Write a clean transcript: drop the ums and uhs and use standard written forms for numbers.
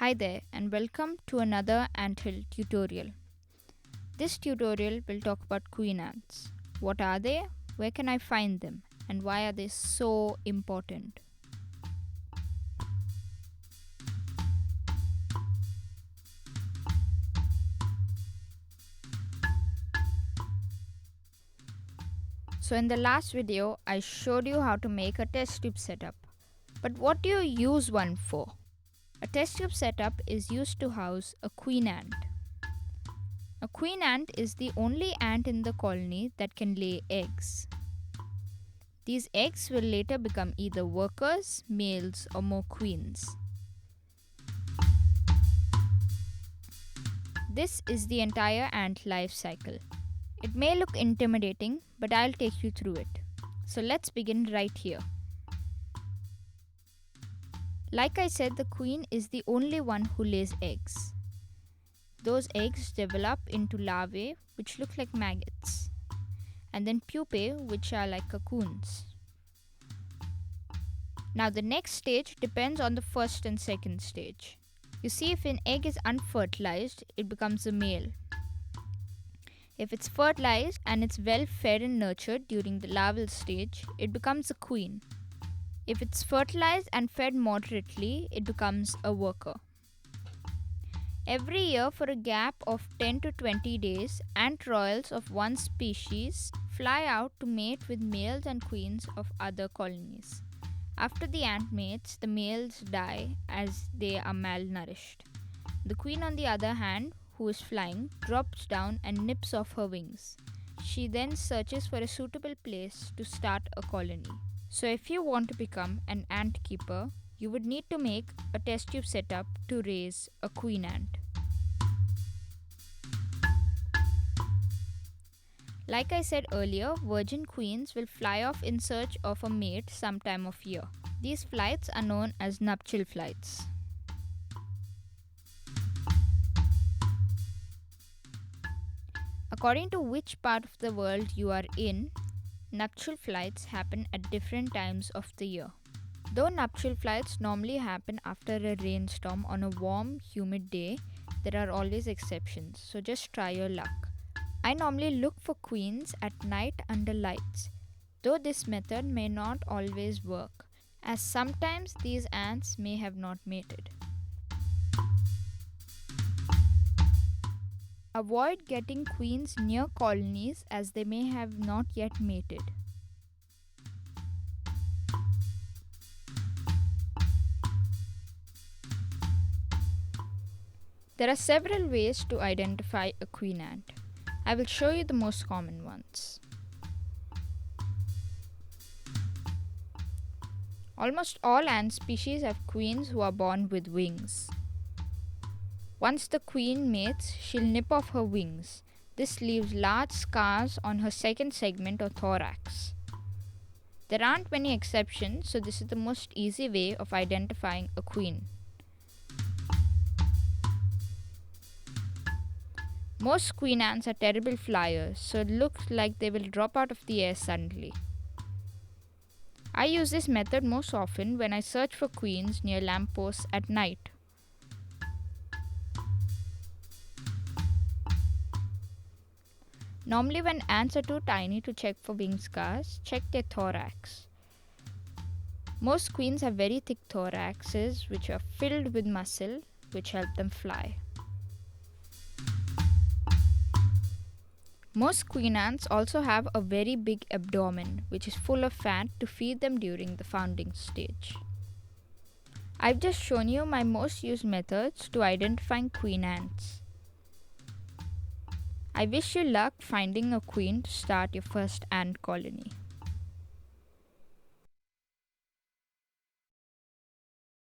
Hi there and welcome to another anthill tutorial. This tutorial will talk about queen ants. What are they, where can I find them, and why are they so important? So in the last video, I showed you how to make a test tube setup. But what do you use one for? A test tube setup is used to house a queen ant. A queen ant is the only ant in the colony that can lay eggs. These eggs will later become either workers, males, or more queens. This is the entire ant life cycle. It may look intimidating, but I'll take you through it. So let's begin right here. Like I said, the queen is the only one who lays eggs. Those eggs develop into larvae, which look like maggots, and then pupae, which are like cocoons. Now the next stage depends on the first and second stage. You see, if an egg is unfertilized, it becomes a male. If it's fertilized and it's well fed and nurtured during the larval stage, it becomes a queen. If it's fertilized and fed moderately, it becomes a worker. Every year, for a gap of 10 to 20 days, ant royals of one species fly out to mate with males and queens of other colonies. After the ant mates, the males die as they are malnourished. The queen, on the other hand, who is flying, drops down and nips off her wings. She then searches for a suitable place to start a colony. So if you want to become an ant keeper, you would need to make a test tube setup to raise a queen ant. Like I said earlier, virgin queens will fly off in search of a mate some time of year. These flights are known as nuptial flights. According to which part of the world you are in, nuptial flights happen at different times of the year. Though nuptial flights normally happen after a rainstorm on a warm, humid day, there are always exceptions, so just try your luck. I normally look for queens at night under lights, though this method may not always work, as sometimes these ants may have not mated. Avoid getting queens near colonies as they may have not yet mated. There are several ways to identify a queen ant. I will show you the most common ones. Almost all ant species have queens who are born with wings. Once the queen mates, she'll nip off her wings. This leaves large scars on her second segment or thorax. There aren't many exceptions, so this is the most easy way of identifying a queen. Most queen ants are terrible flyers, so it looks like they will drop out of the air suddenly. I use this method most often when I search for queens near lampposts at night. Normally when ants are too tiny to check for wing scars, check their thorax. Most queens have very thick thoraxes which are filled with muscle which help them fly. Most queen ants also have a very big abdomen which is full of fat to feed them during the founding stage. I've just shown you my most used methods to identifying queen ants. I wish you luck finding a queen to start your first ant colony.